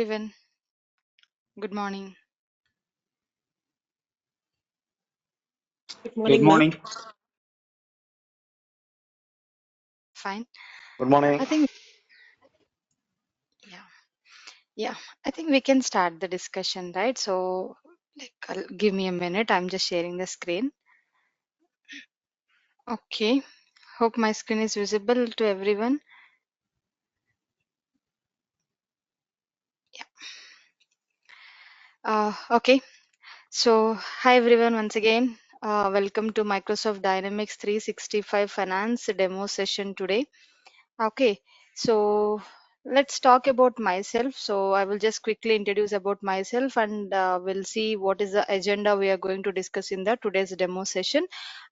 everyone. Good morning. Good Good morning, ma'am. morning. Fine. Good morning. I think yeah, yeah. I think we can start the discussion, right? So, give me a minute. I'm just sharing the screen. Okay. Hope my screen is visible to everyone. Yeah. Okay. So, hi everyone once again. Welcome to Microsoft Dynamics 365 Finance demo session today. Okay, so let's talk about myself. So I will just quickly introduce about myself and we'll see what is the agenda we are going to discuss in the today's demo session.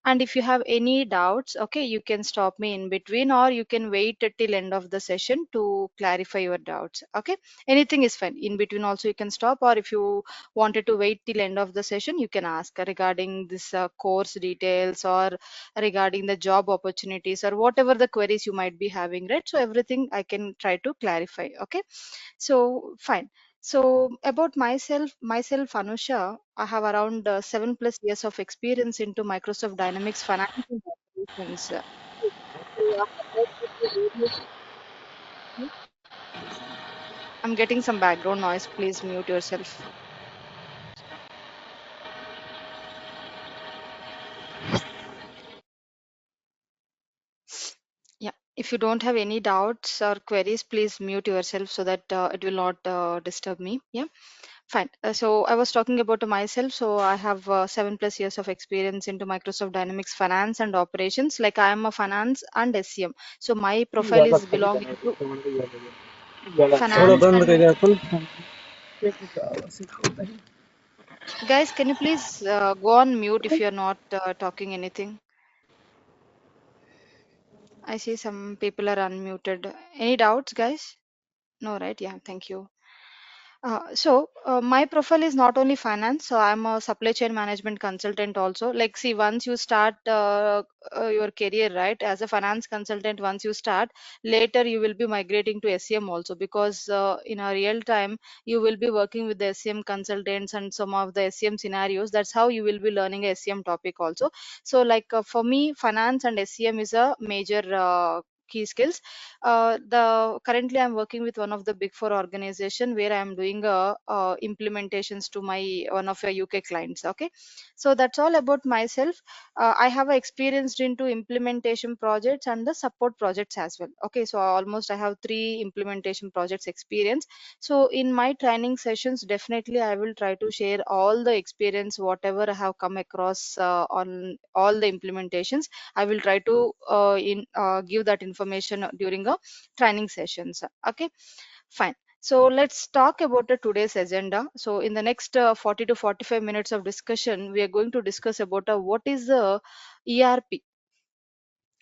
And if you have any doubts, okay, you can stop me in between or you can wait till end of the session to clarify your doubts. Okay, anything is fine. In between also you can stop, or if you wanted to wait till end of the session, you can ask regarding this course details or regarding the job opportunities or whatever the queries you might be having, right? So everything I can try to clarify. Okay, so fine. So about myself Anusha, I have around 7+ years of experience into Microsoft Dynamics finance and operations. So I have worked with the I'm getting some background noise, please mute yourself. Yeah, if you don't have any doubts or queries, please mute yourself so that it will not disturb me. Yeah. Fine. So I was talking about myself. So I have 7+ years of experience into Microsoft Dynamics finance and operations. Like I am a finance and SCM. So my profile is belonging to थोड़ा finance बंद कर and यार full phone guys, can you please go on mute if you're not talking anything? I see some people are unmuted. Any doubts, guys? No, right? Yeah, thank you. My profile is not only finance, so I'm a supply chain management consultant also. Like, see, once you start your career, right, as a finance consultant, once you start, later you will be migrating to SCM also because in a real time you will be working with the SCM consultants and some of the SCM scenarios. That's how you will be learning a SCM topic also. So, for me, finance and SCM is a major key skills. The currently I'm working with one of the big four organization where I'm doing implementations to my one of your UK clients. Okay, so that's all about myself. I have experienced into implementation projects and the support projects as well. Okay, so almost I have 3 implementation projects experience. So in my training sessions, definitely I will try to share all the experience whatever I have come across on all the implementations. I will try to give that information during a training sessions. Okay, fine. So let's talk about the today's agenda. So in the next 40 to 45 minutes of discussion, we are going to discuss about what is the ERP.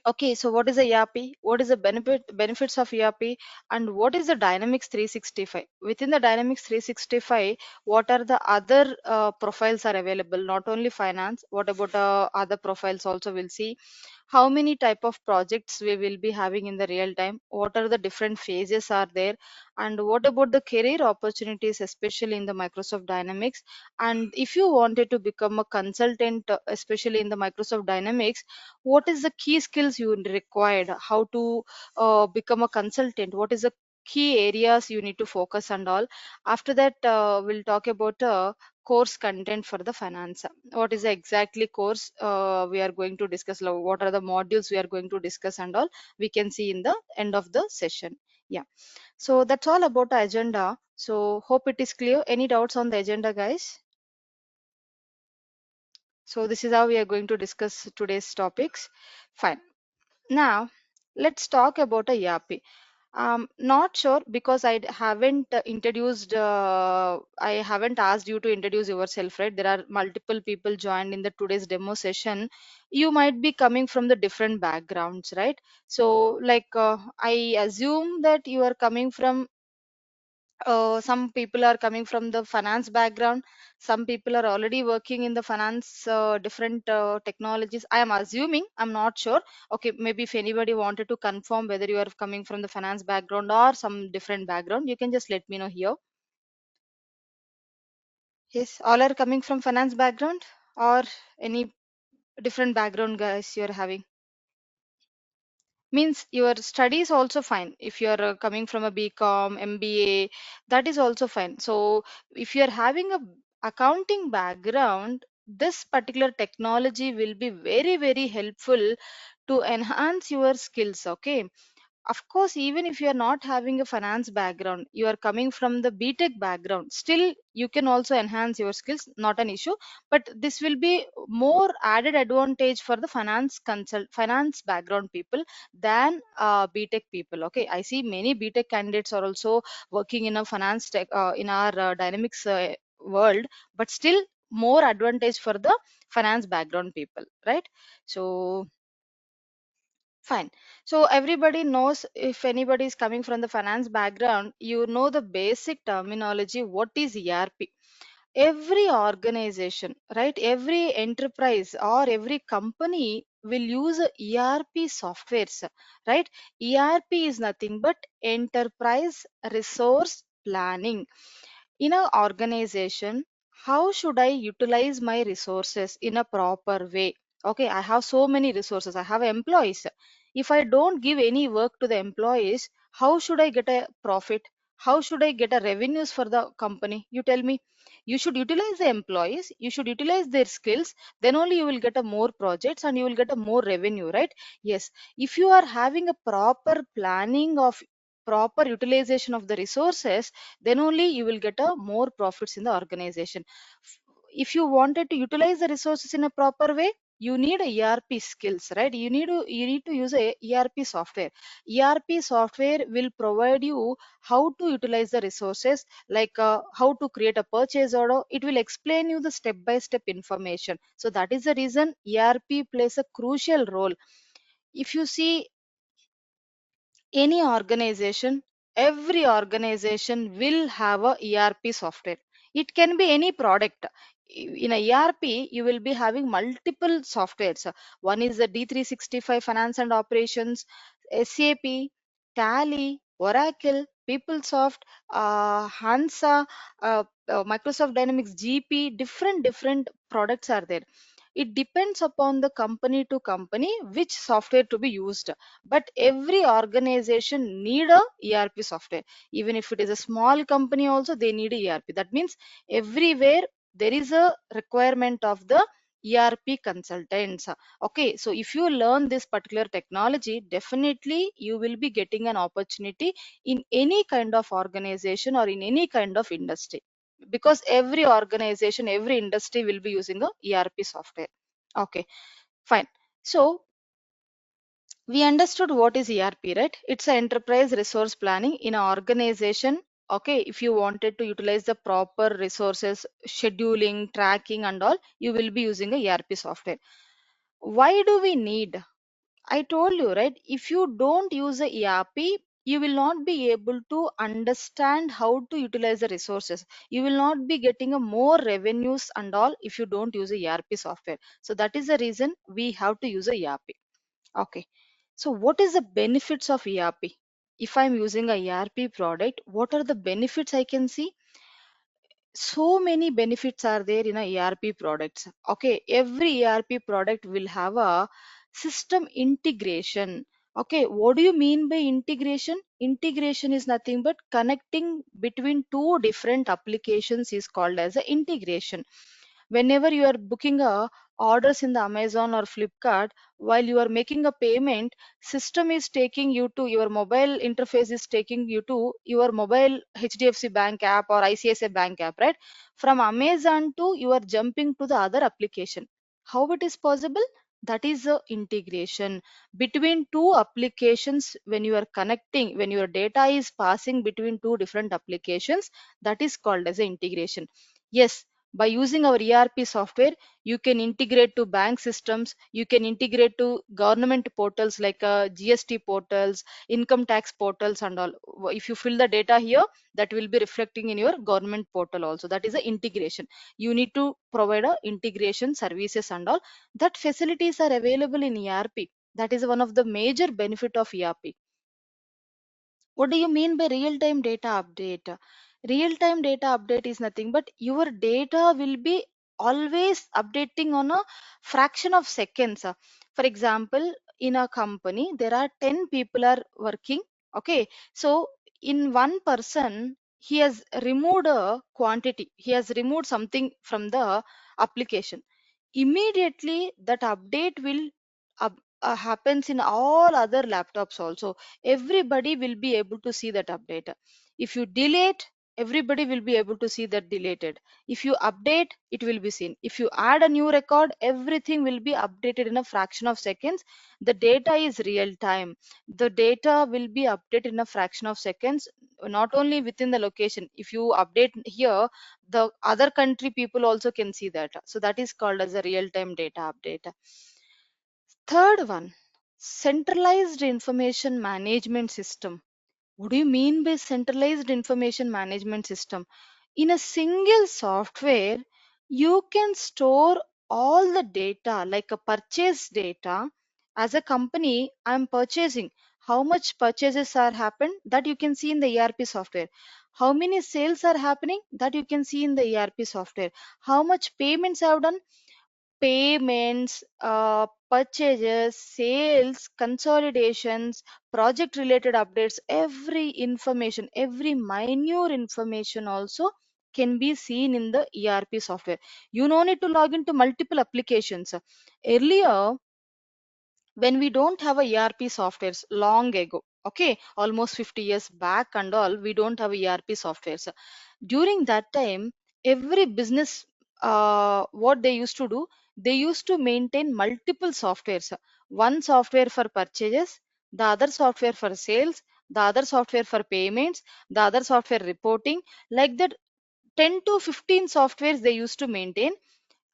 Okay, so what is the ERP? What is the benefits of ERP, and what is the Dynamics 365? Within the Dynamics 365, what are the other profiles are available? Not only finance. What about other profiles also? We'll see how many type of projects we will be having in the real time. What are the different phases are there, and what about the career opportunities, especially in the Microsoft Dynamics? And if you wanted to become a consultant, especially in the Microsoft Dynamics, what is the key skills you required, how to become a consultant, what is the key areas you need to focus and all. After that we'll talk about course content for the finance. What is the exactly course we are going to discuss, what are the modules we are going to discuss and all, we can see in the end of the session. Yeah, so that's all about the agenda. So hope it is clear. Any doubts on the agenda, guys? So this is how we are going to discuss today's topics. Fine. Now, let's talk about a ERP. Not sure because haven't introduced, I haven't asked you to introduce yourself, right? There are multiple people joined in the today's demo session. You might be coming from the different backgrounds, right? So, I assume that you are coming from some people are coming from the finance background, some people are already working in the finance different technologies, I am assuming, I'm not sure. Okay, maybe if anybody wanted to confirm whether you are coming from the finance background or some different background, you can just let me know here. Yes, all are coming from finance background or any different background guys you're having? Means your study is also fine. If you're coming from a BCom, MBA, that is also fine. So if you're having a accounting background, this particular technology will be very, very helpful to enhance your skills. Okay, of course, even if you are not having a finance background, you are coming from the BTech background, still you can also enhance your skills, not an issue. But this will be more added advantage for the finance background people than BTech people. Okay, I see many BTech candidates are also working in a finance tech in our dynamics world, but still more advantage for the finance background people, right? So fine. So everybody knows, if anybody is coming from the finance background, you know the basic terminology. What is ERP? Every organization, right? Every enterprise or every company will use a ERP softwares, right? ERP is nothing but enterprise resource planning. In an organization, how should I utilize my resources in a proper way? Okay, I have so many resources, I have employees. If I don't give any work to the employees, how should I get a profit? How should I get a revenues for the company? You tell me. You should utilize the employees, you should utilize their skills, then only you will get a more projects and you will get a more revenue, right? Yes, if you are having a proper planning of proper utilization of the resources, then only you will get a more profits in the organization. If you wanted to utilize the resources in a proper way, you need a ERP skills, right? You need to use a ERP software. ERP software will provide you how to utilize the resources, like how to create a purchase order. It will explain you the step by step information. So that is the reason ERP plays a crucial role. If you see any organization, every organization will have a ERP software. It can be any product. In a ERP you will be having multiple softwares. One is the D365 finance and operations, SAP, Tally, Oracle, PeopleSoft, Hansa, Microsoft Dynamics GP. Different products are there. It depends upon the company to company which software to be used, but every organization need a ERP software. Even if it is a small company also, they need a ERP. That means everywhere there is a requirement of the ERP consultants. Okay, so if you learn this particular technology, definitely you will be getting an opportunity in any kind of organization or in any kind of industry, because every organization, every industry will be using a ERP software. Okay, fine. So we understood what is ERP, right? It's an enterprise resource planning in an organization. Okay, if you wanted to utilize the proper resources, scheduling, tracking, and all, you will be using a ERP software. Why do we need? I told you, right? If you don't use a ERP, you will not be able to understand how to utilize the resources. You will not be getting a more revenues and all if you don't use a ERP software. So that is the reason we have to use a ERP. Okay. So what is the benefits of ERP? If I'm using a ERP product, what are the benefits I can see? So many benefits are there in a ERP products. Okay, every ERP product will have a system integration. Okay, what do you mean by integration? Integration is nothing but connecting between two different applications is called as a integration. Whenever you are booking a orders in the Amazon or Flipkart, while you are making a payment, system is taking you to your mobile interface, is taking you to your mobile HDFC bank app or ICICI bank app, right? From Amazon to you are jumping to the other application. How it is possible? That is a integration between two applications. When you are connecting, when your data is passing between two different applications, that is called as a integration. Yes, by using our ERP software, you can integrate to bank systems, you can integrate to government portals like GST portals, income tax portals, and all. If you fill the data here, that will be reflecting in your government portal also. That is a integration. You need to provide a integration services and all. That facilities are available in ERP. That is one of the major benefit of ERP. What do you mean by real time data update? Real time data update is nothing but your data will be always updating on a fraction of seconds. For example, in a company there are 10 people are working. Okay, so in one person he has removed a quantity, he has removed something from the application. Immediately that update will happens in all other laptops also. Everybody will be able to see that update. If you delete, everybody will be able to see that deleted. If you update, it will be seen. If you add a new record, everything will be updated in a fraction of seconds. The data is real time. The data will be updated in a fraction of seconds, not only within the location. If you update here, the other country people also can see that. So that is called as a real time data update. Third one, centralized information management system. What do you mean by centralized information management system? In a single software, you can store all the data like a purchase data. As a company, I'm purchasing. How much purchases are happened, that you can see in the ERP software. How many sales are happening, that you can see in the ERP software. How much payments I have done, payments, purchases, sales, consolidations, project related updates, every information, every minute information also can be seen in the ERP software. You no need to log into multiple applications. Earlier, when we don't have a ERP softwares long ago, okay, almost 50 years back and all, we don't have ERP softwares. During that time, every business, what they used to do, they used to maintain multiple softwares. One software for purchases, the other software for sales, the other software for payments, the other software reporting, like that. 10 to 15 softwares they used to maintain.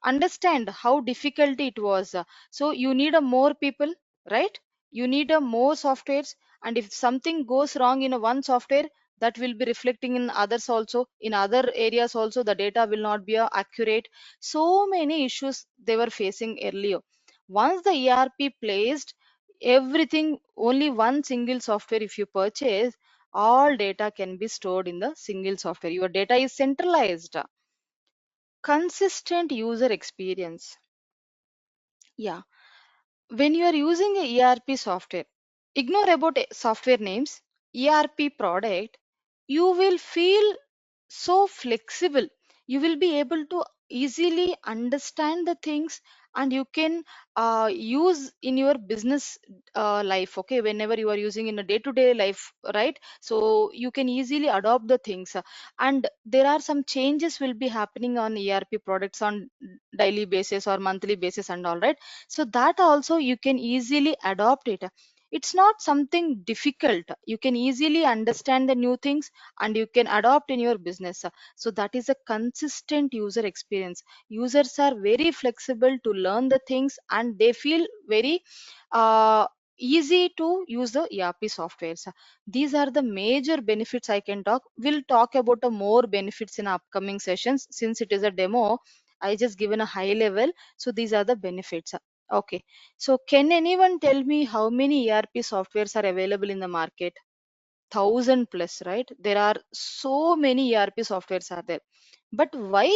Understand how difficult it was. So you need a more people, right? You need a more softwares, and if something goes wrong in a one software, that will be reflecting in others also, in other areas also, the data will not be accurate. So many issues they were facing earlier. Once the ERP placed everything, only one single software, if you purchase, all data can be stored in the single software. Your data is centralized. Consistent user experience. Yeah. When you are using a ERP software, ignore about software names, ERP product, you will feel so flexible. You will be able to easily understand the things, and you can use in your business life. Okay, whenever you are using in a day-to-day life, right? So you can easily adopt the things. And there are some changes will be happening on ERP products on daily basis or monthly basis and all, right? So that also you can easily adopt it. It's not something difficult. You can easily understand the new things and you can adopt in your business. So that is a consistent user experience. Users are very flexible to learn the things, and they feel very uh, easy to use the ERP softwares. These are the major benefits I can talk. We'll talk about the more benefits in upcoming sessions. Since it is a demo, I just given a high level. So these are the benefits. Okay. So can anyone tell me how many ERP softwares are available in the market? 1,000 plus, right? There are so many ERP softwares are there. But why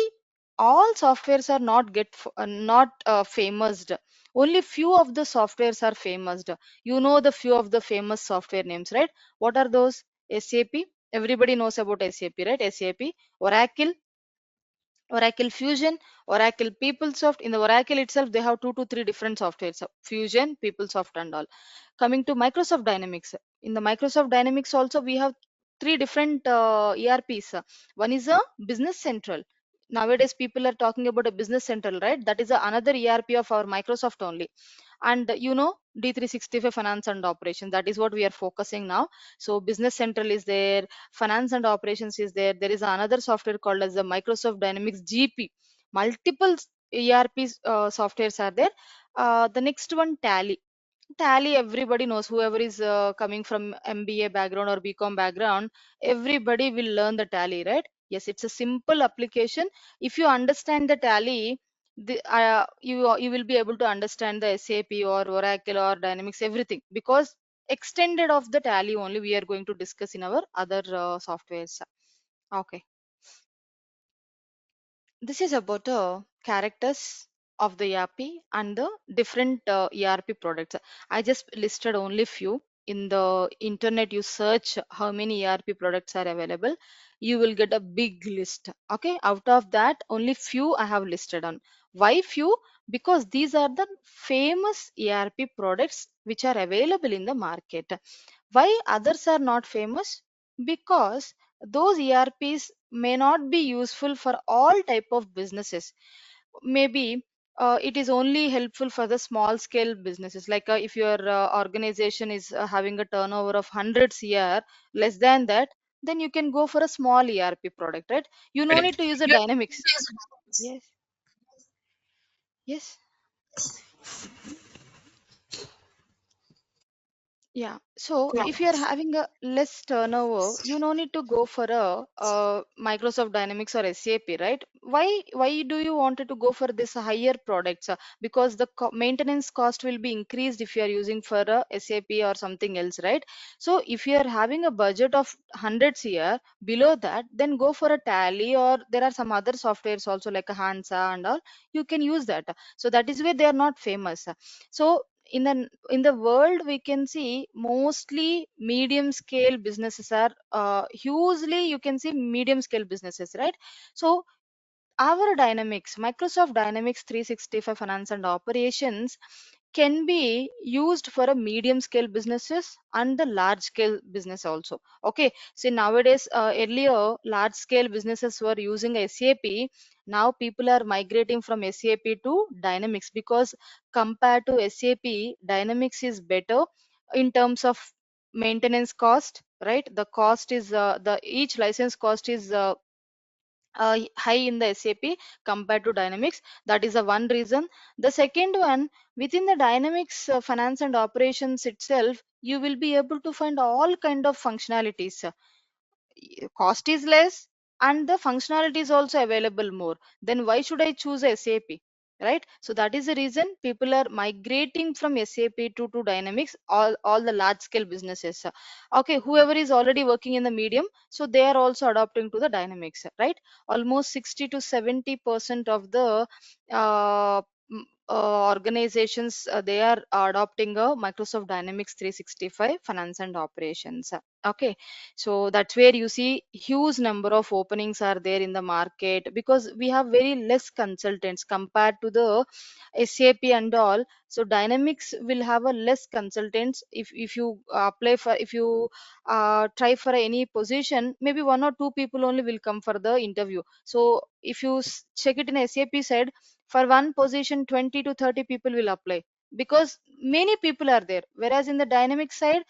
all softwares are not famous? Only few of the softwares are famous. You know the few of the famous software names, right? What are those? SAP. Everybody knows about SAP, right? SAP, Oracle, Oracle Fusion, Oracle PeopleSoft. In the Oracle itself, they have two to three different softwares: Fusion, PeopleSoft, and all. Coming to Microsoft Dynamics, in the Microsoft Dynamics also we have three different ERPs. One is a Business Central. Nowadays, people are talking about a Business Central, right? That is another ERP of our Microsoft only. And D365 Finance and Operations. That is what we are focusing now. So Business Central is there, finance and operations is there. There is another software called as the Microsoft Dynamics GP. Multiple ERP softwares are there. The next one, Tally, everybody knows. Whoever is coming from MBA background or BCom background, everybody will learn the Tally, right? Yes, it's a simple application. If you understand the Tally, you will be able to understand the SAP or Oracle or Dynamics, everything, because extended of the Tally only we are going to discuss in our other softwares. Okay. This is about the characters of the ERP and the different ERP products. I just listed only few. In the internet, you search how many ERP products are available, you will get a big list. Okay, out of that, only few I have listed on. Why few? Because these are the famous ERP products which are available in the market. Why others are not famous? Because those ERPs may not be useful for all type of businesses. Maybe it is only helpful for the small scale businesses. Like if your organization is having a turnover of hundreds year, less than that, then you can go for a small ERP product, right? You no need to use the dynamics. Yes. Yes. Yeah. So if you're having a less turnover, you no need to go for a Microsoft Dynamics or SAP, right? Why do you wanted to go for this higher products? Because the maintenance cost will be increased if you are using for a SAP or something else, right? So if you are having a budget of hundreds here, below that, then go for a Tally, or there are some other softwares also like a Hansa and all. You can use that. So that is where they are not famous. So in the world we can see mostly medium scale businesses are hugely, you can see medium scale businesses, right? So our Dynamics, Microsoft Dynamics 365 Finance and Operations can be used for a medium scale businesses and the large scale business also. Okay, so nowadays, earlier large scale businesses were using SAP. Now people are migrating from SAP to Dynamics because compared to SAP, Dynamics is better in terms of maintenance cost, right? The cost is the each license cost is high in the SAP compared to Dynamics. That is the one reason. The second one, within the Dynamics finance and operations itself, you will be able to find all kind of functionalities. Cost is less and the functionality is also available more. Then why should I choose SAP? Right? So that is the reason people are migrating from SAP to Dynamics, all the large scale businesses. Okay, whoever is already working in the medium, so they are also adopting to the Dynamics, right? Almost 60 to 70% of the uh, organizations, they are adopting a Microsoft Dynamics 365 finance and operations. Okay, so that's where you see huge number of openings are there in the market because we have very less consultants compared to the SAP and all. So Dynamics will have a less consultants. If you apply for, if you try for any position, maybe one or two people only will come for the interview. So if you check it in SAP side, for one position 20 to 30 people will apply because many people are there, whereas in the dynamic side,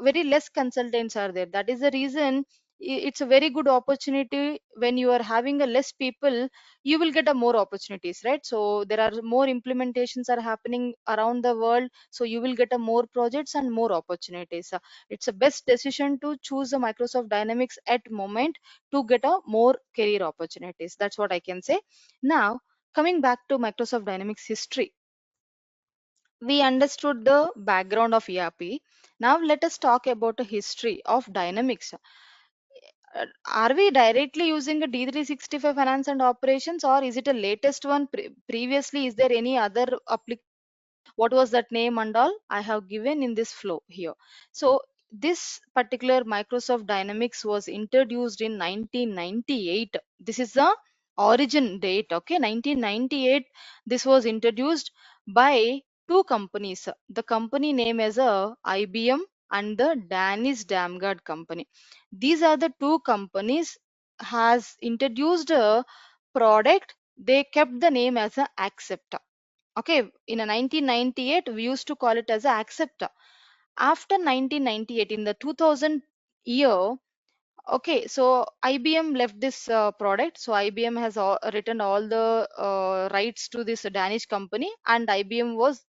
very less consultants are there. That is the reason it's a very good opportunity. When you are having a less people, you will get a more opportunities, right? So there are more implementations are happening around the world, so you will get a more projects and more opportunities. It's a best decision to choose the Microsoft Dynamics at moment to get a more career opportunities. That's what I can say. Now, coming back to Microsoft Dynamics history, we understood the background of ERP. Now let us talk about the history of Dynamics. Are we directly using a D365 finance and operations, or is it a latest one? Previously, is there any other application? What was that name and all? I have given in this flow here. So this particular Microsoft Dynamics was introduced in 1998. This is the origin date. Okay, 1998. This was introduced by two companies. The company name is IBM and the Danish Damgard company. These are the two companies has introduced a product. They kept the name as a Accepta. Okay, in a 1998, we used to call it as a Accepta. After 1998, in the 2000 year, okay, so IBM left this product. So IBM has written all the rights to this Danish company, and IBM was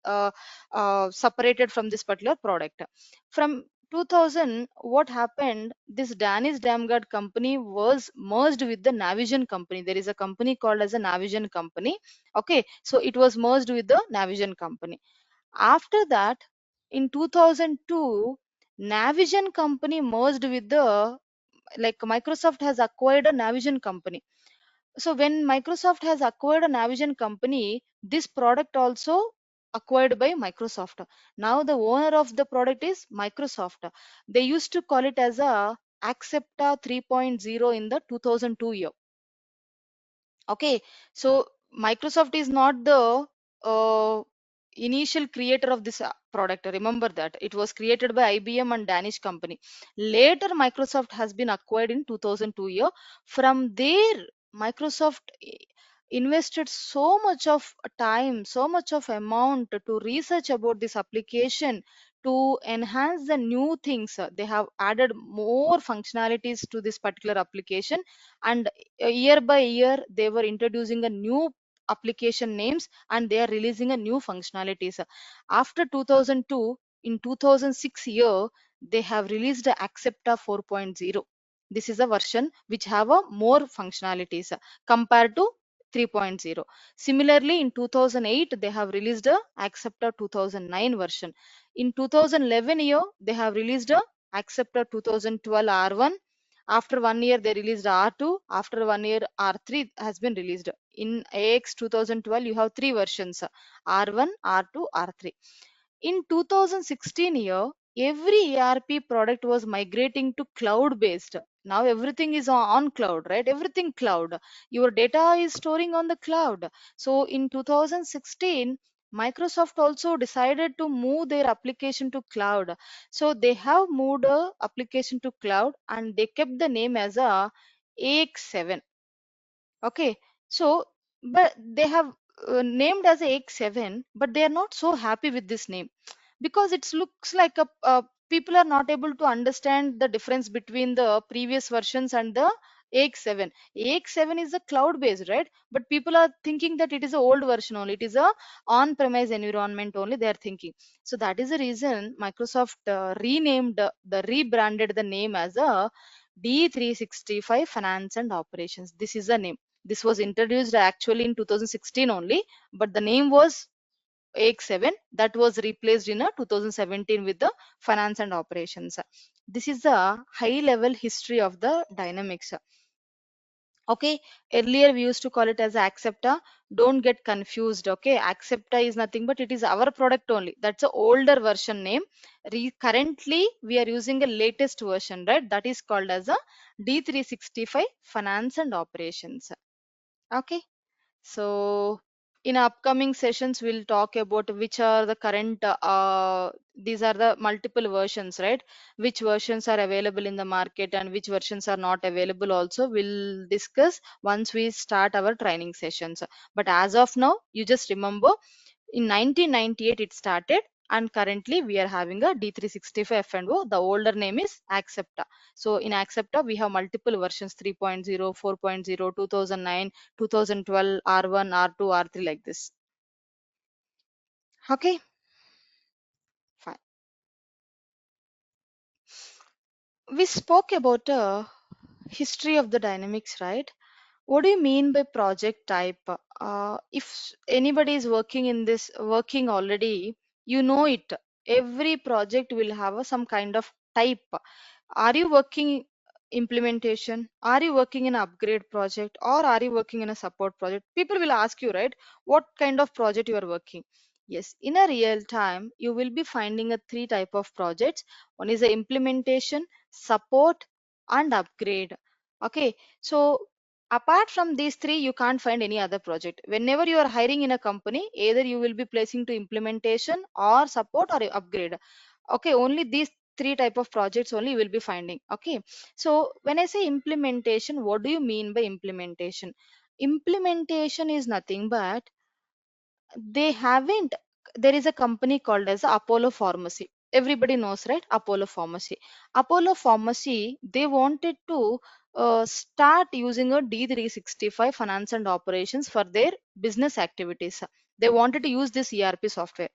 separated from this particular product. From 2000, what happened? This Danish Damgard company was merged with the Navision company. There is a company called as a Navision company. Okay, so it was merged with the Navision company. After that, in 2002, Navision company merged with the like Microsoft has acquired a Navision company. So when Microsoft has acquired a Navision company, this product also acquired by Microsoft. Now the owner of the product is Microsoft. They used to call it as a Accepta 3.0 in the 2002 year. Okay, so Microsoft is not the uh, initial creator of this product. Remember that it was created by IBM and Danish company. Later, Microsoft has been acquired in 2002 year. From there, Microsoft invested so much of time, so much of amount to research about this application to enhance the new things. They have added more functionalities to this particular application, and year by year they were introducing a new application names, and they are releasing a new functionalities. After 2002, in 2006 year, they have released the Accepta 4.0. This is a version which have a more functionalities compared to 3.0. Similarly, in 2008 they have released a Accepta 2009 version. In 2011 year they have released a Accepta 2012 R1. After 1 year, they released R2. After 1 year, R3 has been released. In AX 2012, you have three versions: R1, R2, R3. In 2016 year, every ERP product was migrating to cloud based. Now everything is on cloud, right? Everything cloud. Your data is storing on the cloud. So in 2016, Microsoft also decided to move their application to cloud. So they have moved a application to cloud, and they kept the name as a AX7. Okay, so but they have named as a X7, but they are not so happy with this name because it looks like people are not able to understand the difference between the previous versions and the AX7. AX7 is a cloud based, right? But people are thinking that it is a old version only. It is a on-premise environment only. They are thinking. So that is the reason Microsoft the rebranded the name as a D365 Finance and Operations. This is the name. This was introduced actually in 2016 only, but the name was AX7, that was replaced in 2017 with the finance and operations. This is the high level history of the Dynamics. Okay, earlier we used to call it as Accepta. Don't get confused. Okay, Accepta is nothing but it is our product only. That's a older version name. Currently, we are using a latest version, right? That is called as a D365 Finance and Operations. Okay. So in upcoming sessions, we'll talk about which are the current, these are the multiple versions, right? Which versions are available in the market and which versions are not available also. We'll discuss once we start our training sessions. But as of now, you just remember in 1998 it started, and currently we are having a D365 F&O. The older name is Accepta. So in Accepta, we have multiple versions: 3.0, 4.0, 2009, 2012, R1, R2, R3, like this. Okay, fine. We spoke about history of the dynamics, right? What do you mean by project type? If anybody is working in this, working already, you know it. Every project will have some kind of type. Are you working implementation? Are you working in upgrade project, or are you working in a support project? People will ask you, right? What kind of project you are working? Yes, in a real time, you will be finding a three type of projects. One is the implementation, support, and upgrade. Okay, so apart from these three, you can't find any other project. Whenever you are hiring in a company, either you will be placing to implementation or support or upgrade. Okay, only these three type of projects only you will be finding. Okay, so when I say implementation, what do you mean by implementation? Implementation is nothing but they haven't, there is a company called as Apollo Pharmacy. Everybody knows, right? Apollo Pharmacy. Apollo Pharmacy, they wanted to start using a D365 finance and operations for their business activities. They wanted to use this ERP software.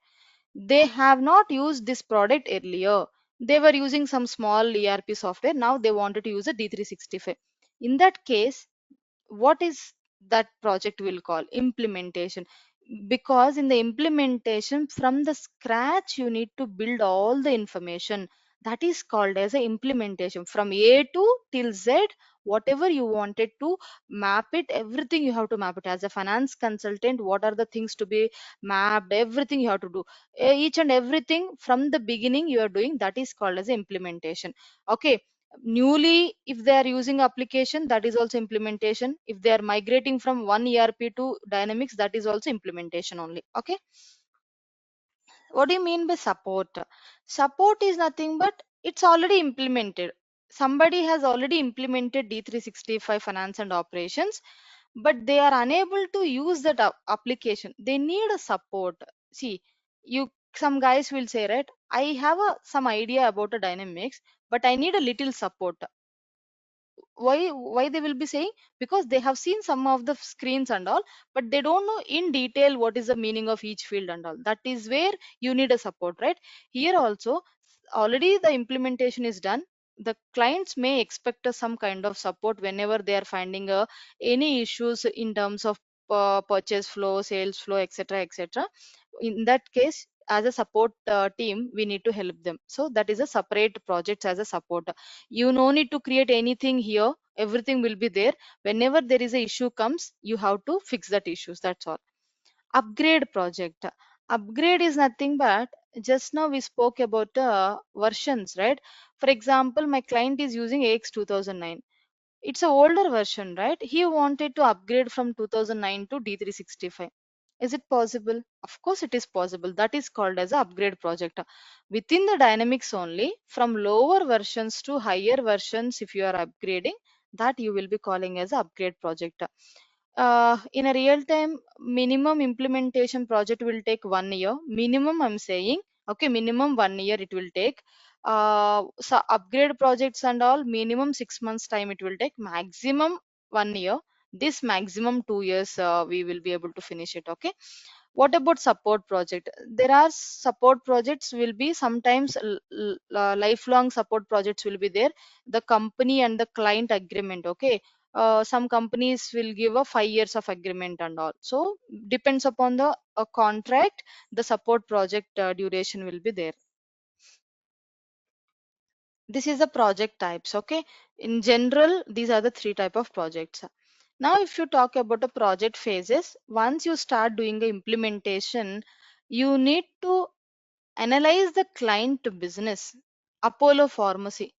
They have not used this product earlier. They were using some small ERP software. Now they wanted to use a D365. In that case, what is that project will call implementation, because in the implementation from the scratch you need to build all the information. That is called as a implementation from A to till Z. Whatever you wanted to map it, everything you have to map it. As a finance consultant, what are the things to be mapped, everything you have to do. Each and everything from the beginning you are doing, that is called as implementation. Okay. Newly, if they are using application, that is also implementation. If they are migrating from one ERP to Dynamics, that is also implementation only. Okay. What do you mean by support? Support is nothing but it's already implemented. Somebody has already implemented D365 finance and operations, but they are unable to use that application. They need a support. See, you some guys will say, right? I have some idea about a dynamics, but I need a little support. Why they will be saying? Because they have seen some of the screens and all, but they don't know in detail what is the meaning of each field and all. That is where you need a support, right? Here also, already the implementation is done. The clients may expect some kind of support whenever they are finding any issues in terms of purchase flow, sales flow, etc., etc. In that case, as a support team, we need to help them. So that is a separate project as a support. You no need to create anything here. Everything will be there. Whenever there is a issue comes, you have to fix that issues. That's all. Upgrade project. Upgrade is nothing but, just now we spoke about versions, right? For example, my client is using AX 2009. It's a older version, right? He wanted to upgrade from 2009 to D365. Is it possible? Of course it is possible. That is called as a upgrade project. Within the dynamics only, from lower versions to higher versions, if you are upgrading, that you will be calling as a upgrade project. In a real time, minimum implementation project will take 1 year. Minimum, I'm saying, okay, minimum 1 year it will take. So upgrade projects and all, minimum 6 months time it will take. Maximum 1 year. This maximum 2 years, we will be able to finish it. Okay. What about support project? There are support projects will be sometimes lifelong support projects will be there. The company and the client agreement. Okay. Some companies will give a 5 years of agreement and all. So depends upon the contract, the support project duration will be there. This is the project types. Okay. In general, these are the three type of projects. Now, if you talk about the project phases, once you start doing the implementation, you need to analyze the client business. Apollo Pharmacy.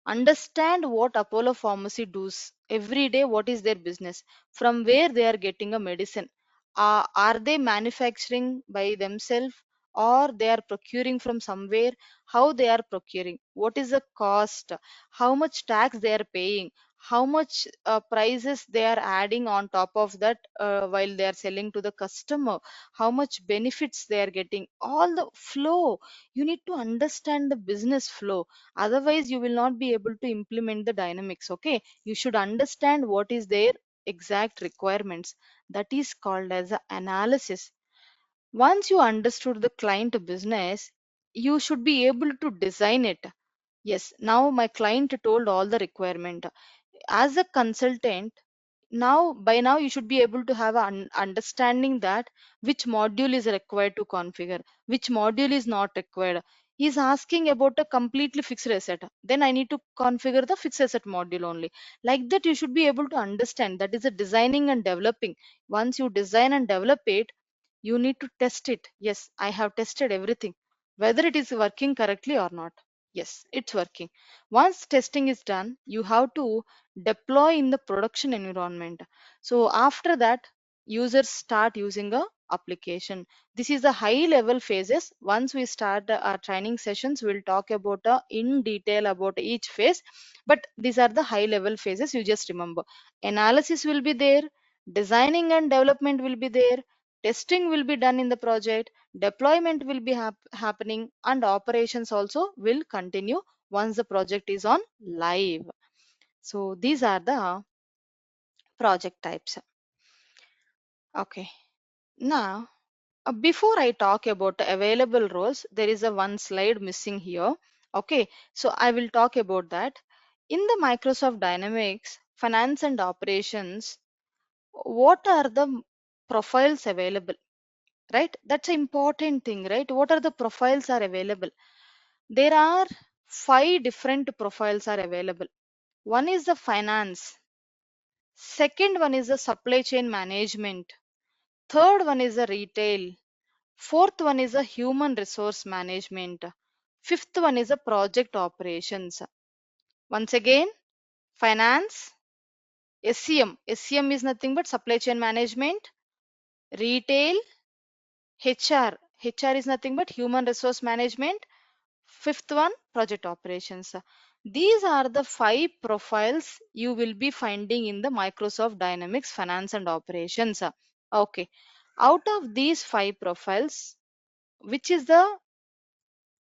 Understand what Apollo Pharmacy does every day, what is their business, from where they are getting a medicine. Are they manufacturing by themselves or they are procuring from somewhere? How they are procuring? What is the cost? How much tax they are paying? How much prices they are adding on top of that while they are selling to the customer? How much benefits they are getting? All the flow. You need to understand the business flow, otherwise you will not be able to implement the dynamics. Okay, you should understand what is their exact requirements. That is called as a analysis. Once you understood the client business, you should be able to design it. Yes, now my client told all the requirement. As a consultant, now you should be able to have an understanding that which module is required to configure, which module is not required. He's asking about a completely fixed asset, then I need to configure the fixed asset module only. Like that, you should be able to understand. That is a designing and developing. Once you design and develop it, you need to test it. Yes, I have tested everything, whether it is working correctly or not. Yes, it's working. Once testing is done, you have to deploy in the production environment. So after that, users start using a application. This is the high level phases. Once we start our training sessions, we'll talk about in detail about each phase, but these are the high level phases. You just remember, analysis will be there, designing and development will be there, testing will be done in the project, deployment will be happening, and operations also will continue once the project is on live. So these are the project types. Okay. Now, before I talk about the available roles, there is a one slide missing here. Okay. So I will talk about that. In the Microsoft Dynamics finance and operations, what are the profiles available? Right? That's an important thing, right? What are the profiles are available? There are 5 different profiles are available. One is the finance, second one is the supply chain management, third one is the retail, fourth one is the human resource management, fifth one is the project operations. Once again, finance, SCM. SCM is nothing but supply chain management, retail, HR. HR is nothing but human resource management. Fifth one, project operations. These are the 5 profiles you will be finding in the Microsoft Dynamics Finance and Operations. Okay. Out of these 5 profiles, which is the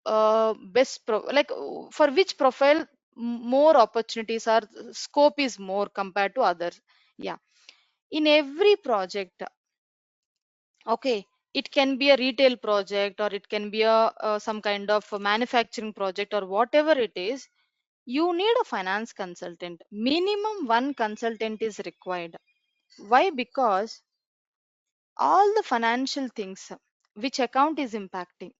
for which profile more opportunities are scope is more compared to others? Yeah. In every project, okay, it can be a retail project or it can be some kind of a manufacturing project or whatever it is. You need a finance consultant. Minimum one consultant is required. Why? Because all the financial things, which account is impacting,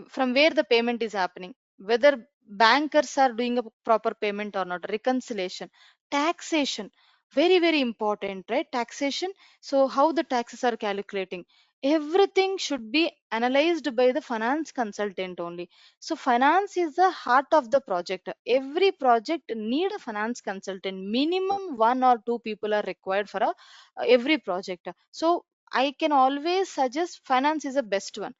from where the payment is happening, whether bankers are doing a proper payment or not, reconciliation, taxation, very very important, right? Taxation. So how the taxes are calculating, everything should be analyzed by the finance consultant only. So finance is the heart of the project. Every project need a finance consultant. Minimum one or two people are required for every project. So I can always suggest finance is the best one.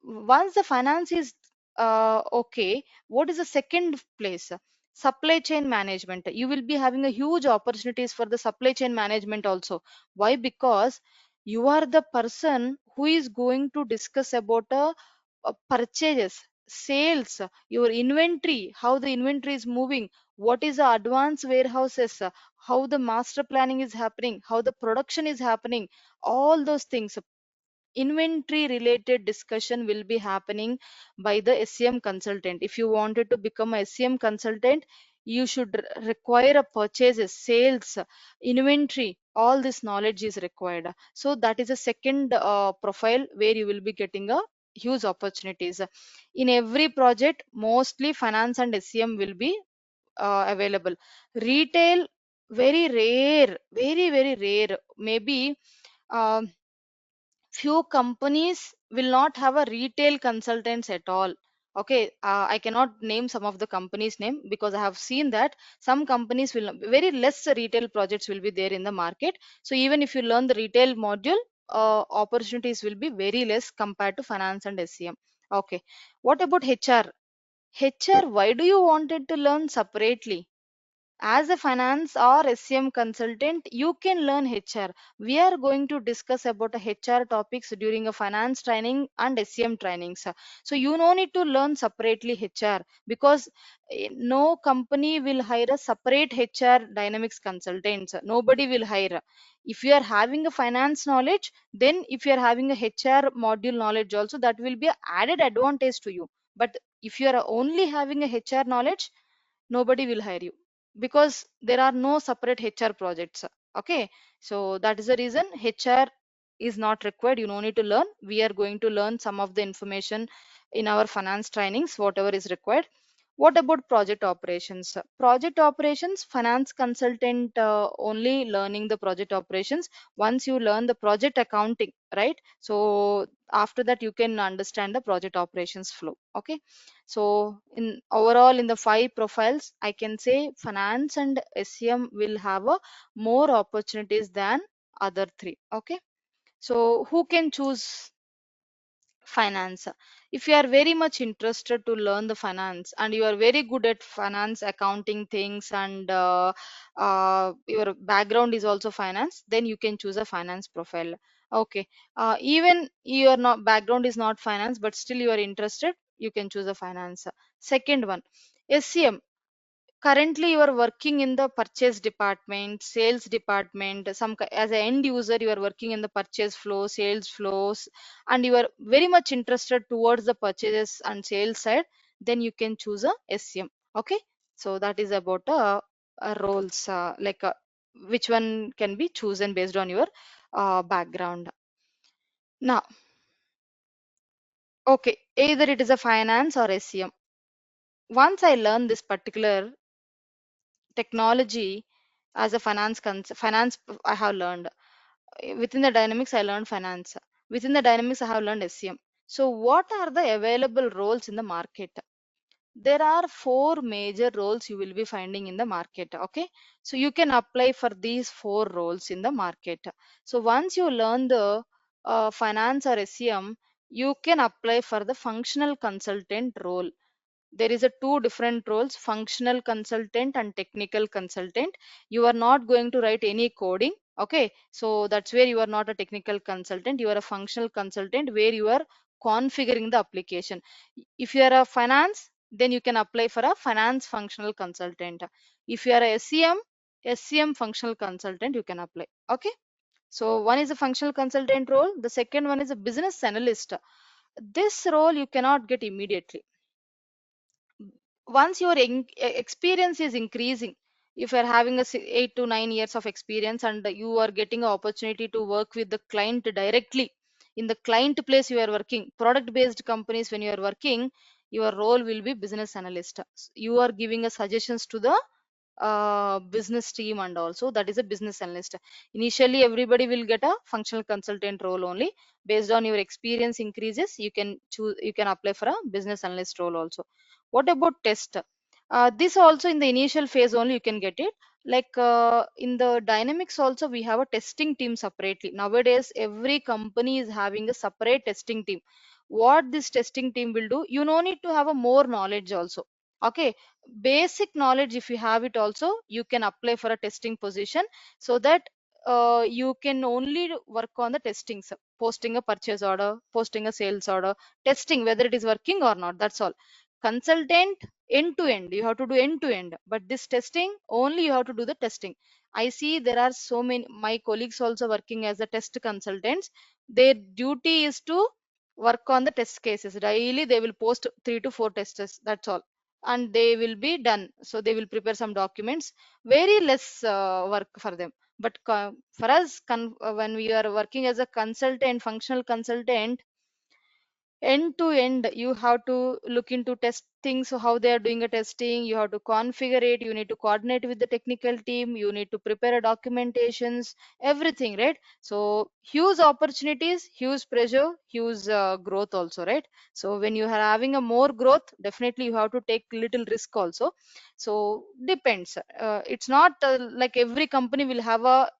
Once the finance is okay, what is the second place? Supply chain management. You will be having a huge opportunities for the supply chain management also. Why? Because you are the person who is going to discuss about purchases, sales, your inventory, how the inventory is moving, what is the advanced warehouses, how the master planning is happening, how the production is happening, all those things. Inventory related discussion will be happening by the SCM consultant. If you wanted to become a SCM consultant, you should require a purchases, sales, inventory, all this knowledge is required. So that is a second profile where you will be getting a huge opportunities. In every project, mostly finance and SCM will be available. Retail, very rare, very very rare, maybe. um Few companies will not have a retail consultants at all. Okay, I cannot name some of the companies name because I have seen that some companies will very less retail projects will be there in the market. So even if you learn the retail module, opportunities will be very less compared to finance and SCM. Okay, what about HR? Why do you wanted to learn separately? As a finance or SCM consultant, you can learn HR. We are going to discuss about a HR topics during a finance training and SCM trainings. So you no need to learn separately HR, because no company will hire a separate HR dynamics consultants. Nobody will hire. If you are having a finance knowledge, then if you are having a HR module knowledge also, that will be a added advantage to you. But if you are only having a HR knowledge, nobody will hire you, because there are no separate HR projects. Okay, so that is the reason HR is not required. You no need to learn. We are going to learn some of the information in our finance trainings, whatever is required. What about project operations? Project operations, finance consultant only learning the project operations. Once you learn the project accounting, right? So after that, you can understand the project operations flow. Okay. So in overall, in the 5 profiles, I can say finance and SCM will have a more opportunities than other 3. Okay. So who can choose finance? If you are very much interested to learn the finance and you are very good at finance accounting things, and your background is also finance, then you can choose a finance profile. Okay. Even your not background is not finance, but still you are interested, you can choose a finance. Second one, SCM. Currently you are working in the purchase department, sales department, as an end user you are working in the purchase flow, sales flows, and you are very much interested towards the purchases and sales side, then you can choose a SCM. Okay, so that is about roles, which one can be chosen based on your background. Now, okay, either it is a finance or SCM. Once I learned this particular technology as a finance, I have learned. Within the dynamics, I learned finance. Within the dynamics, I have learned SCM. So what are the available roles in the market? There are four major roles you will be finding in the market. Okay, so you can apply for these four roles in the market. So once you learn the finance or SCM, you can apply for the functional consultant role. There is a two different roles, functional consultant and technical consultant. You are not going to write any coding. Okay, so that's where you are not a technical consultant, you are a functional consultant where you are configuring the application. If you are a finance, then you can apply for a finance functional consultant. If you are a SCM functional consultant, you can apply. Okay, so one is a functional consultant role, the second one is a business analyst. This role you cannot get immediately. Once your experience is increasing, if you're having a 8 to 9 years of experience and you are getting an opportunity to work with the client directly in the client place you are working, product based companies, when you are working, your role will be business analyst. You are giving a suggestions to the business team, and also that is a business analyst. Initially everybody will get a functional consultant role only. Based on your experience increases, you can choose, you can apply for a business analyst role also. What about test? This also in the initial phase only you can get it. Like in the dynamics also we have a testing team separately. Nowadays every company is having a separate testing team. What this testing team will do, you no need to have a more knowledge also. Okay, basic knowledge if you have it also, you can apply for a testing position. So that you can only work on the testings, posting a purchase order, posting a sales order, testing whether it is working or not, that's all. Consultant, end to end you have to do end to end, but this testing only you have to do the testing. I see there are so many my colleagues also working as a test consultants. Their duty is to work on the test cases. Daily they will post 3 to 4 testers, that's all, and they will be done. So they will prepare some documents, very less work for them. But for us, when we are working as a consultant, functional consultant, end to end you have to look into testing, so how they are doing a testing, you have to configure it, you need to coordinate with the technical team, you need to prepare a documentations, everything, right? So huge opportunities, huge pressure, huge growth also, right? So when you are having a more growth, definitely you have to take little risk also. So depends, it's not like every company will have a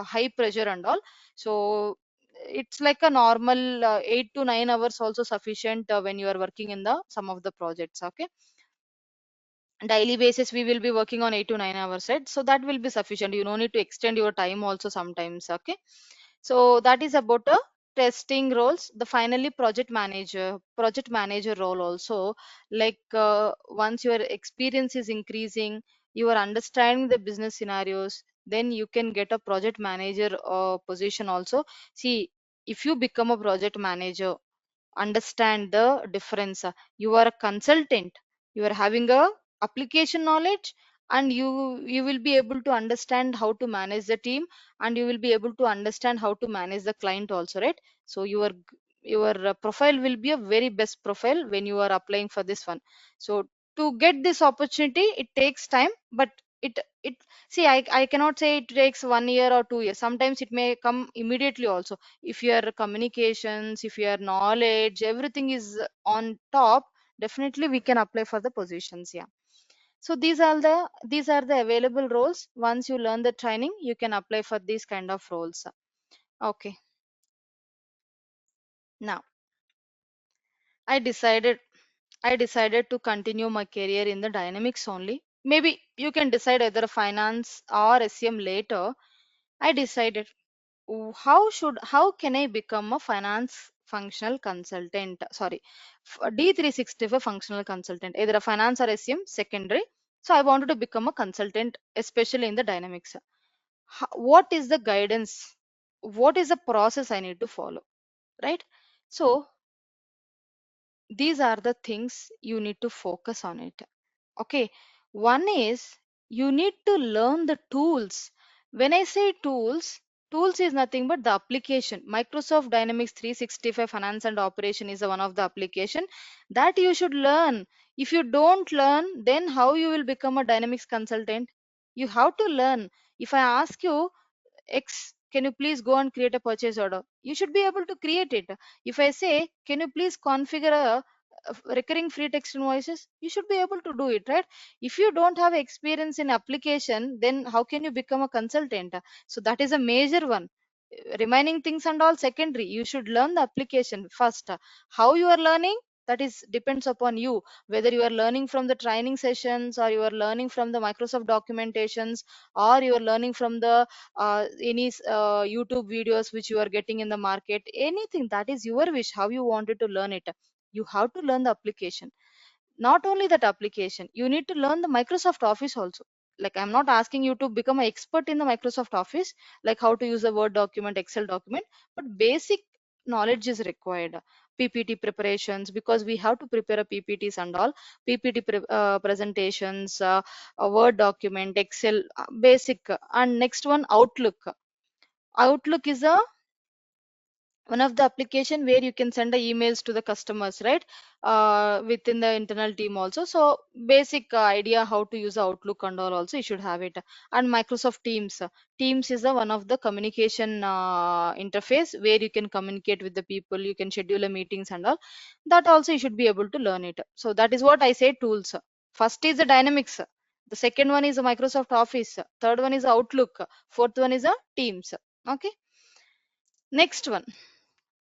high pressure and all. So it's like a normal 8 to 9 hours also sufficient when you are working in the some of the projects. Okay, daily basis we will be working on 8 to 9 hours, right? So that will be sufficient, you no need to extend your time also sometimes. Okay, so that is about a testing roles. The finally project manager role also. Like once your experience is increasing, you are understanding the business scenarios, then you can get a project manager position also. See, if you become a project manager, understand the difference. You are a consultant, you are having a application knowledge, and you will be able to understand how to manage the team, and you will be able to understand how to manage the client also, right? So your profile will be a very best profile when you are applying for this one. So to get this opportunity, it takes time, but it see, I cannot say it takes 1 year or 2 years. Sometimes it may come immediately also. If your communications, if your knowledge, everything is on top, definitely we can apply for the positions. Yeah, so these are the available roles. Once you learn the training, you can apply for these kind of roles. Okay, now i decided I decided to continue my career in the dynamics only. Maybe you can decide either finance or SEM later. I decided, how can I become a finance functional consultant? Sorry, D365 functional consultant, either a finance or SEM secondary. So I wanted to become a consultant, especially in the dynamics. What is the guidance? What is the process I need to follow? Right? So these are the things you need to focus on it. Okay. One is you need to learn the tools. When I say tools, Tools is nothing but the application. Microsoft Dynamics 365 Finance and Operation is one of the application that you should learn. If you don't learn, then how you will become a Dynamics consultant? You have to learn. If I ask you, X, can you please go and create a purchase order? You should be able to create it. If I say, can you please configure a recurring free text invoices? You should be able to do it, right? If you don't have experience in application, then how can you become a consultant? So that is a major one. Remaining things and all secondary. You should learn the application first. How you are learning? That is depends upon you, whether you are learning from the training sessions or you are learning from the Microsoft documentations or you are learning from the any YouTube videos which you are getting in the market. Anything, that is your wish, how you wanted to learn it. You have to learn the application. Not only that application, you need to learn the Microsoft Office also. Like, I'm not asking you to become an expert in the Microsoft Office, like how to use a Word document, Excel document, but basic knowledge is required. PPT preparations, because we have to prepare a PPTs and all. Presentations, a Word document, Excel, basic. And next one, Outlook. Outlook is a one of the application where you can send the emails to the customers, right? Within the internal team also. So basic idea how to use Outlook and all also you should have it. And Microsoft Teams. Teams is one of the communication interface where you can communicate with the people, you can schedule a meetings and all. That also you should be able to learn it. So that is what I say, tools. First is the Dynamics. The second one is a Microsoft Office. Third one is Outlook. Fourth one is a Teams. Okay. Next one.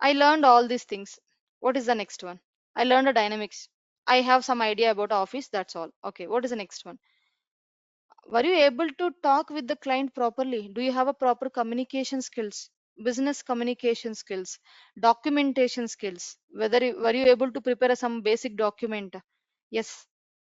I learned all these things. What is the next one? I learned a Dynamics. I have some idea about Office. That's all. Okay. What is the next one? Were you able to talk with the client properly? Do you have a proper communication skills, business communication skills, documentation skills? Were you able to prepare some basic document? Yes,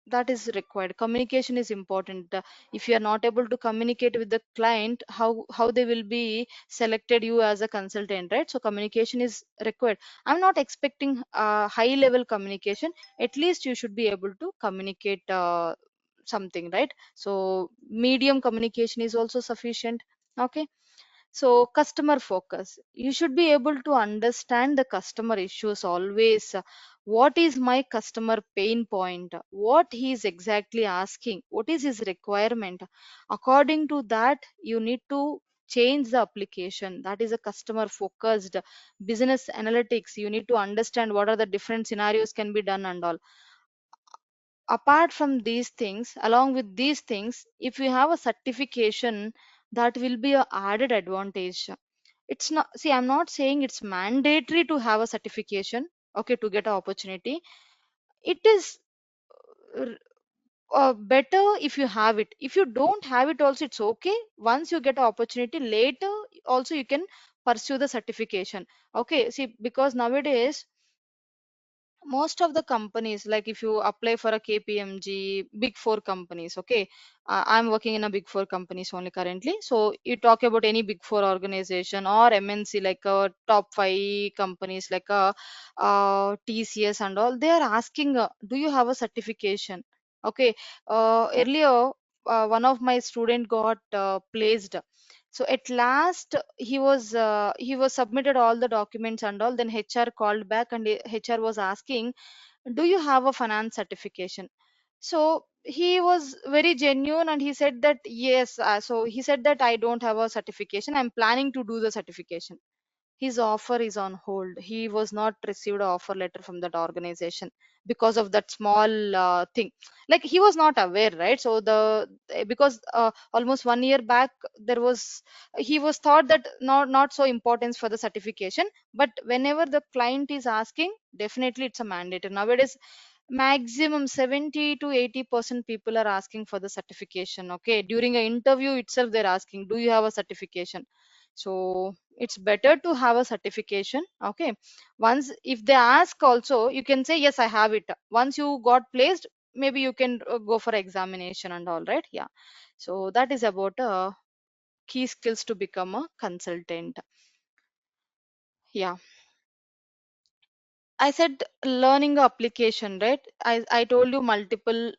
that is required. Communication is important. If you are not able to communicate with the client, how they will be selected you as a consultant, right? So communication is required. I'm not expecting high level communication. At least you should be able to communicate something, right? So medium communication is also sufficient. Okay. So customer focus, you should be able to understand the customer issues always. What is my customer pain point? What he is exactly asking? What is his requirement? According to that, you need to change the application. That is a customer focused business analytics. You need to understand what are the different scenarios can be done and all. Apart from these things, along with these things, if you have a certification, that will be a added advantage. It's not, see, I'm not saying it's mandatory to have a certification, okay, to get an opportunity. It is uh, better if you have it. If you don't have it also, it's okay. Once you get an opportunity later, also you can pursue the certification. Okay, see, because nowadays most of the companies, like if you apply for a KPMG, big four companies, okay, I'm working in a big four companies only currently. So you talk about any big four organization or MNC, like top five companies like TCS and all, they are asking, do you have a certification? Okay. Earlier, one of my student got placed. So at last he was submitted all the documents and all. Then HR called back and HR was asking, do you have a finance certification? So he was very genuine and he said that yes. So he said that I don't have a certification, I'm planning to do the certification. His offer is on hold. He was not received an offer letter from that organization because of that small thing. Like, he was not aware, right? So because almost 1 year back, there was he was thought that not so importance for the certification. But whenever the client is asking, definitely it's a mandate nowadays. Maximum 70 to 80% people are asking for the certification. Okay, during an interview itself they're asking, do you have a certification? So it's better to have a certification. Okay. Once if they ask also, you can say yes, I have it. Once you got placed, maybe you can go for examination and all, right? Yeah. So that is about key skills to become a consultant. Yeah. I said learning a application, right? I told you multiple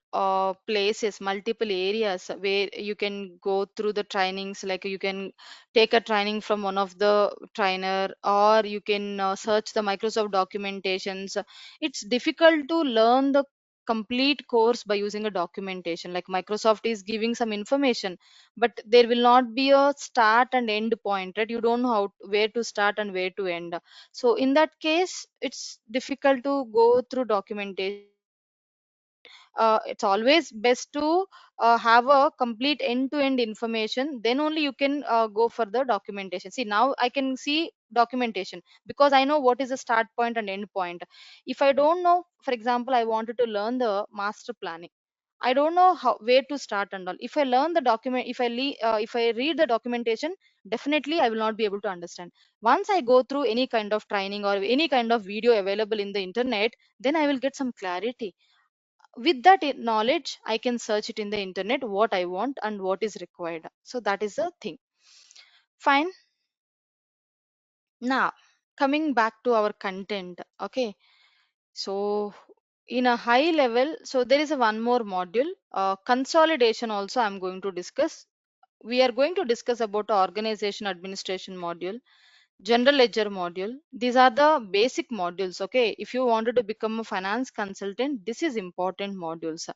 places, multiple areas where you can go through the trainings. Like you can take a training from one of the trainer, or you can search the Microsoft documentations. It's difficult to learn the complete course by using a documentation. Like Microsoft is giving some information, but there will not be a start and end point, right? You don't know where to start and where to end. So in that case, it's difficult to go through documentation. It's always best to have a complete end-to-end information. Then only you can go for the documentation. See, now I can see documentation because I know what is the start point and end point. If I don't know, for example, I wanted to learn the master planning. I don't know how where to start and all. If I learn the document, if I read the documentation, definitely I will not be able to understand. Once I go through any kind of training or any kind of video available in the internet, then I will get some clarity. With that knowledge, I can search it in the internet what I want and what is required. So that is the thing. Fine. Now, coming back to our content. Okay. So in a high level, so there is a one more module, consolidation also I'm going to discuss. We are going to discuss about the organization administration module, general ledger module. These are the basic modules. Okay, if you wanted to become a finance consultant, this is important modules.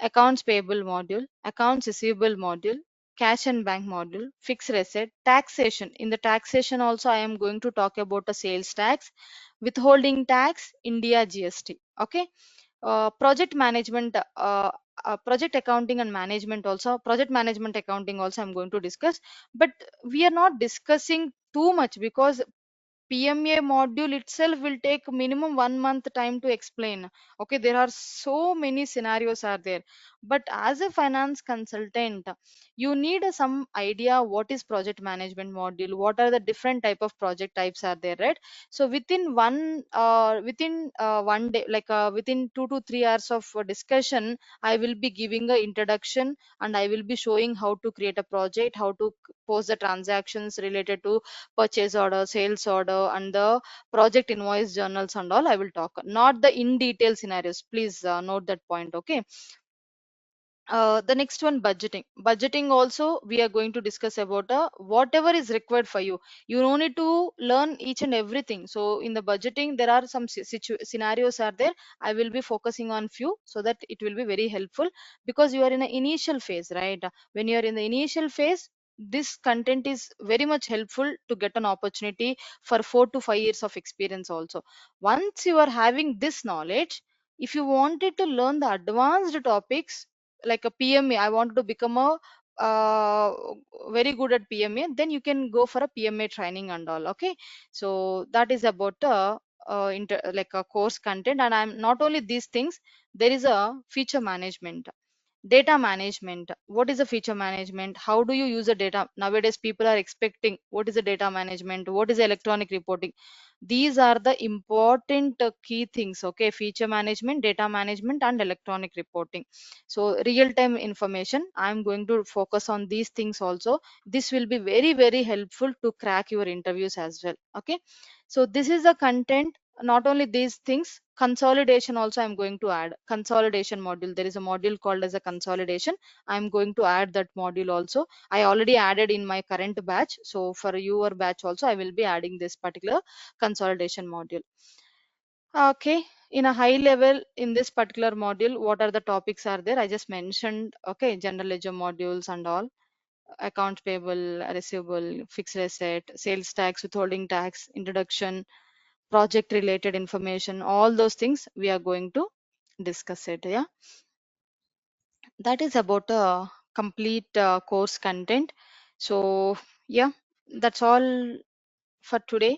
Accounts payable module, accounts receivable module, cash and bank module, fixed asset, taxation. In the taxation also I am going to talk about the sales tax, withholding tax, India GST. Okay. Project management, project accounting and management also, project management accounting also I'm going to discuss. But we are not discussing too much because PMA module itself will take minimum 1 month time to explain. Okay, there are so many scenarios are there. But as a finance consultant, you need some idea what is project management module, what are the different type of project types are there, right? So within 1 day, like within 2 to 3 hours of discussion, I will be giving a introduction and I will be showing how to create a project, how to post the transactions related to purchase order, sales order, and the project invoice journals and all. I will talk, not the in detail scenarios. Please note that point. Okay. The next one, budgeting. Budgeting also we are going to discuss about whatever is required for you. You don't need to learn each and everything. So in the budgeting, there are some scenarios are there. I will be focusing on few so that it will be very helpful because you are in an initial phase, right? When you are in the initial phase, this content is very much helpful to get an opportunity for 4 to 5 years of experience also. Once you are having this knowledge, if you wanted to learn the advanced topics like a PMA, I want to become a uh, very good at PMA, then you can go for a PMA training and all. Okay, so that is about like a course content. And I'm not only these things, there is a feature management, data management. What is a feature management? How do you use the data? Nowadays people are expecting what is the data management, what is electronic reporting. These are the important key things. Okay, feature management, data management, and electronic reporting. So real time information, I'm going to focus on these things also. This will be very very helpful to crack your interviews as well. Okay, so this is the content. Not only these things, consolidation also I'm going to add. Consolidation module, there is a module called as a consolidation. I'm going to add that module also. I already added in my current batch, so for your batch also I will be adding this particular consolidation module. Okay, in a high level, in this particular module, what are the topics are there? I just mentioned, okay, general ledger modules and all, accounts payable, receivable, fixed asset, sales tax, withholding tax, introduction, project related information, all those things we are going to discuss it. Yeah, that is about a complete course content. So yeah, that's all for today.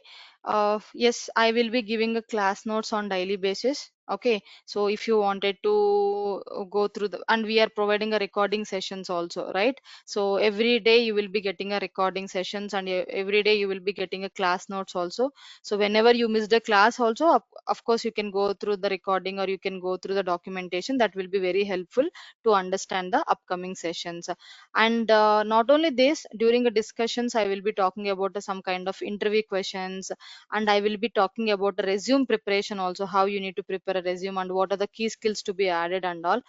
Yes, I will be giving a class notes on daily basis. Okay, so if you wanted to go through the, and we are providing a recording sessions also, right? So every day you will be getting a recording sessions, and every day you will be getting a class notes also. So whenever you missed a class also, of course you can go through the recording or you can go through the documentation. That will be very helpful to understand the upcoming sessions. And not only this, during the discussions I will be talking about some kind of interview questions, and I will be talking about the resume preparation also, how you need to prepare a resume and what are the key skills to be added and all.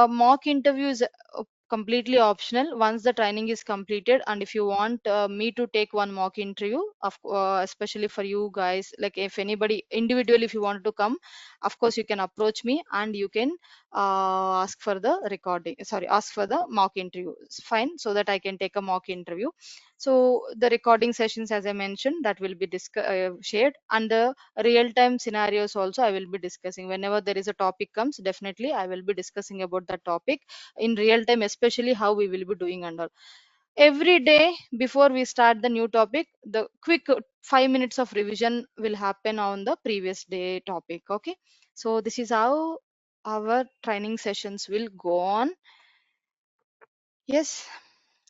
Mock interview is completely optional once the training is completed, and if you want me to take one mock interview especially for you guys, like if anybody individually if you want to come, of course you can approach me and you can ask for the recording, sorry, ask for the mock interview. It's fine, so that I can take a mock interview. So the recording sessions, as I mentioned, that will be shared, and the real time scenarios also I will be discussing. Whenever there is a topic comes, definitely I will be discussing about that topic in real time, especially how we will be doing and all. Every day before we start the new topic, the quick 5 minutes of revision will happen on the previous day topic. Okay, so this is how our training sessions will go on. Yes,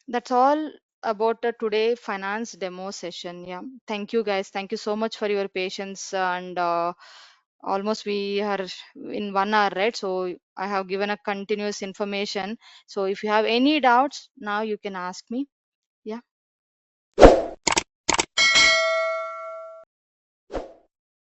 that's all about the today finance demo session. Yeah, thank you guys. Thank you so much for your patience. And almost we are in 1 hour, right? So I have given a continuous information. So if you have any doubts, now you can ask me.